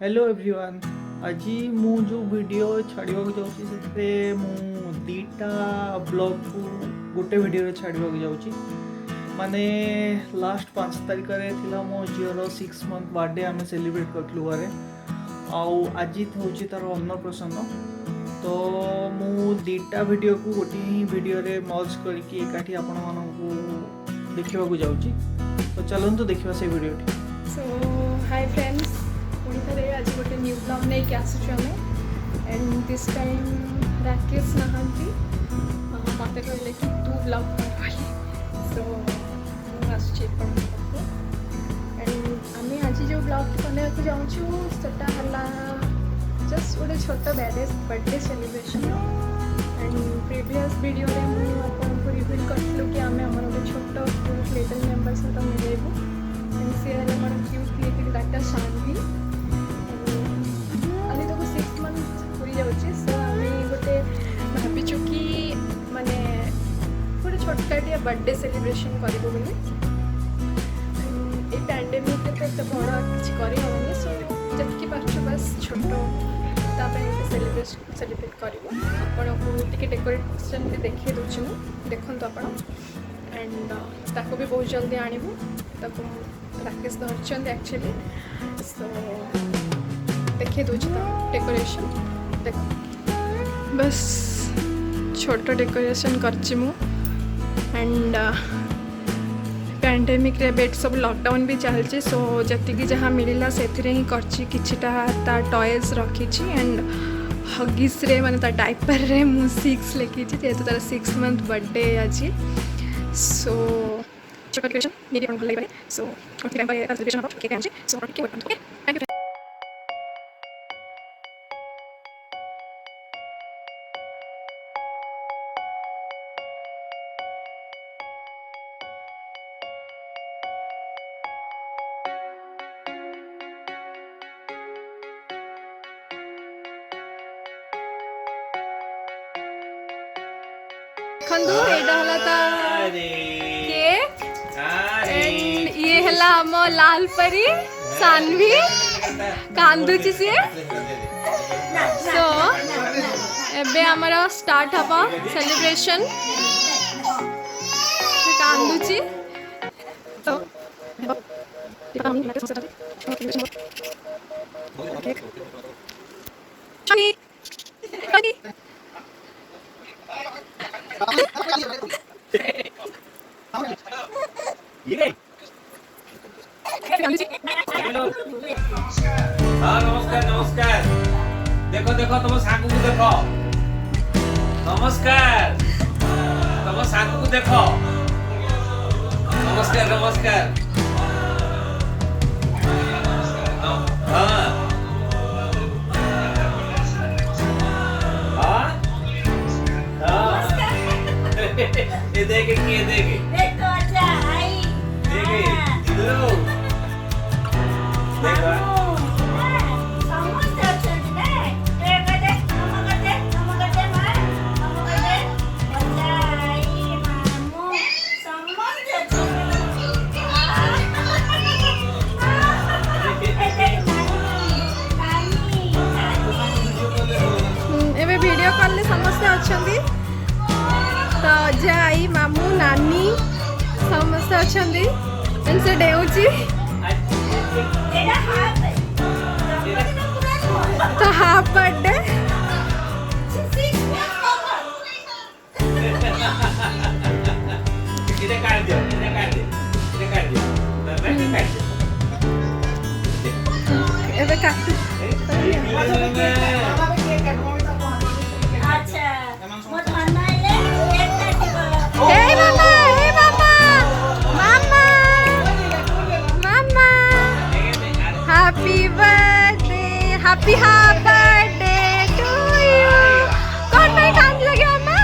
Hello everyone. आज मु जो वीडियो छाड़वा जाऊँगी से दीटा ब्लॉग को गोटे वीडियो छाड़वा जाऊँगी। माने लास्ट 5 तारिख थी मो झीर 6 मंथ बर्थडे आम सेलिब्रेट करूँ घरे आज हूँ तार अन्नप्रसन। तो मु दीटा वीडियो को गोटे ही वीडियो रे मर्ज करके एकाठी आपण मानू देखा जाऊँगी। तो चलते देखा से वीडियो। सो हाय फ्रेंड्स, पुणी थे आज गोटे न्यू ब्लॉग नहीं कि आसुचु आमे एंड दिस टाइम राकेश नहांती मत कहले कि तू ब्लॉग कर सो आसुचे एंड आम आज जो ब्लॉग बना जाऊँ सेटा हला जस्ट गोटे छोट birthday celebration and previous video रे मुझे रिवील करूँ कि आम आम गोटे छोट लिटल मेम्बर सहित मिलेबू एंड सी है हमारा क्यूट क्रिएटिव डाक्टर शानवी अभी तो 6 मंथ पूरी जाऊँगी। सो आम गोटे भाविचु कि माने गोटे छोटकाटिया बर्थडे सेलिब्रेशन करूँ बोली ये पैंडेमिक तो एत बड़ा किसी करहबनी। सो जतकी पार्छ बस छोट सेलिब्रेट करूँ आपको टी डेकोरेशन भी देखी दूसरी देखूँ आपण एंड ताको भी बहुत जल्दी आणबू ताको राकेश धरचंद एक्चुअली। सो देखिए दूसरी तो डेकोरेशन देखो बस छोट डेकोरेशन करची मु एंड पैंडेमिक रे बेट सब लॉकडाउन भी चलची। सो जति जहाँ मिलला से ही करची किछिटा ता टॉयज रखी एंड हगिस रे माने ता डायपर रे मु 6 लिखी जेहेतु तार 6 मंथ बर्थडे आज। सो छोटा डेकोरेशन मेरी भल लगे सो टाइम पर सेलिब्रेशन हो केक आनछि so cake welcome okay thank you. खंदू एडा हला ता केक एंड ये हला हम लाल परी सानवी कांदुची सी। सो एबे हमारा स्टार्ट हबा सेलिब्रेशन कांदुची तो नमस्कार नमस्कार देखो देखो तुम सागु को देखो नमस्कार तुम सागु को देखो नमस्कार नमस्कार हाँ हाँ ये देखे कि देखे देखो अच्छा आई देखे इधर देखो वीडियो कॉल ले समस्ते अच्छी तो जाई मामू नानी समस्ते अच्छी से डेउची तो हाफ बर्थडे एबे काटू Hey mama, hey mama, mama, mama, happy birthday, happy birthday to you. कौन भाई डांस लगे मम्मा?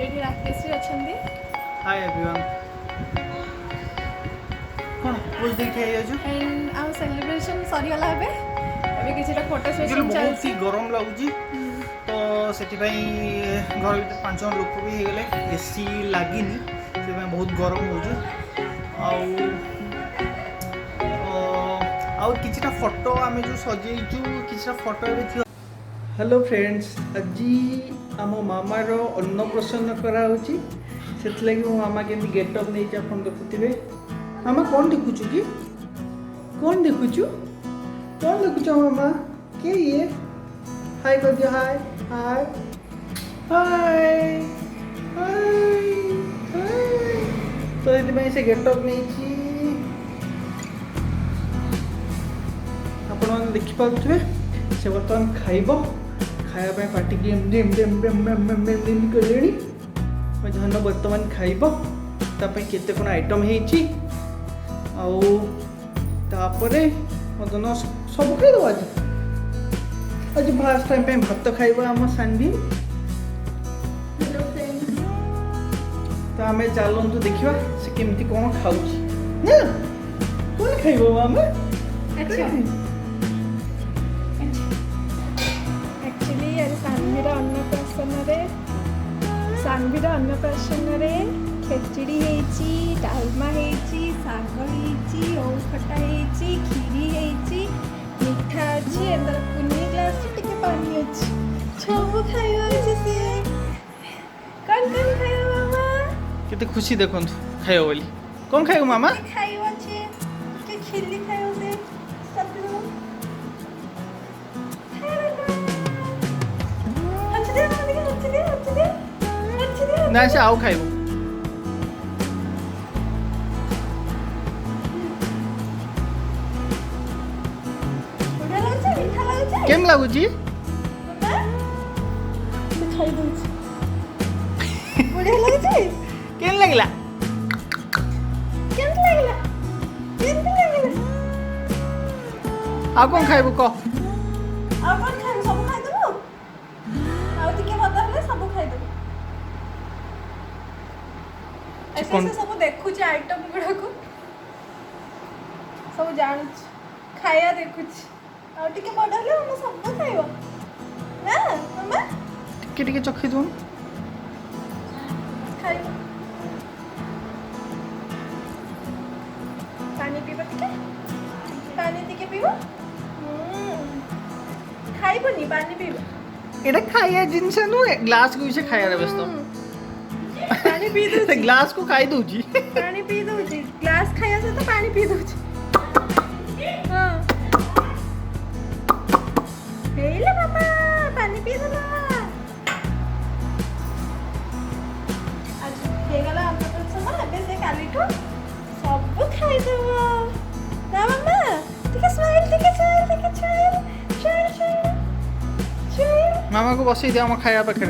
एंड राकेश भी अछंदी हाय एवरीवन कौन बोल दे के आयो जो एंड आवर सेलिब्रेशन सरी गला हेबे एबे किछटा फोटो एक्चुअली सेशन बहुत चलसी ही गरम लाଗୁଛି तो सेठी भाई घर भीतर 5 जन लोक भी हे गेले एसी लागिनी से भाई बहुत गरम होउछ आउ किछटा फोटो आमे जो सजेइछु किछटा फोटो एबे थियो। हेलो फ्रेंड्स अजी आम मामा रो अन्नप्रसन करा होची सेथ लागि मो मामा केनी गेटअप नै छ अपन देखुथिबे। मामा कौन देखुछु की कौन देखुछु मामा के ये हाय कर दियो हाय हाय हाय हाय हाय तो यदि मैं से गेटअप नै छी आपण देखि पाउथबे से बर्तमान खाइबो खाया पे पार्टी की एमडी एमडी एमडी करलेनी जहन बर्तमान खाइबो तापे केते कोन आइटम हेची आउ तापरे मदन सब खाइ दो आज फास्ट टाइम पे भात खाइबो हम सानवी। हेलो फ्रेंड्स तो आमे चलंतु देखिबा से केमती कोन खाउची ना कोन खाइबो मामा अच्छा एक्चुअली आज सानवीर अन्नप्राशन रे खेचड़ी हेची डालमा हेची साग हेची ओउ खटा हेची खीरी हेची मिठा अछि एंदर कुनी ग्लास टिके पानी अछि सब खाइबा अछि से कौन खाइबा मामा केते खुशी देखंतु खाइबो बोली कोन खाइबो मामा खाइबा अछि के खिल्ली खाइबा से सब लोग ना से आउ खाइबो केम लागु जी केम लागला आ कोन खाइबो को सब देखु आइटम गुड़ा को सब जानु खाया देखु आ टिके बड़ हेले हम सब खाइबो ना मम्मा टिके चखै दउन खाइबो पानी पीबो टिके पीबो खाइबो नी पानी पीबो एटा खाइया जिंस नु ग्लास को से खाया रे व्यस्त पानी पी दो से ग्लास को खाई दउची पानी पी दउची ग्लास खाया से तो पानी पी दउची हां हेले पापा पानी पी दो आज हे गला हम तो समय अबे से काली ठो सब खाई देबो ना मम्मा ठीक स्माइल मामा को बसई दिया हम खाया पाखे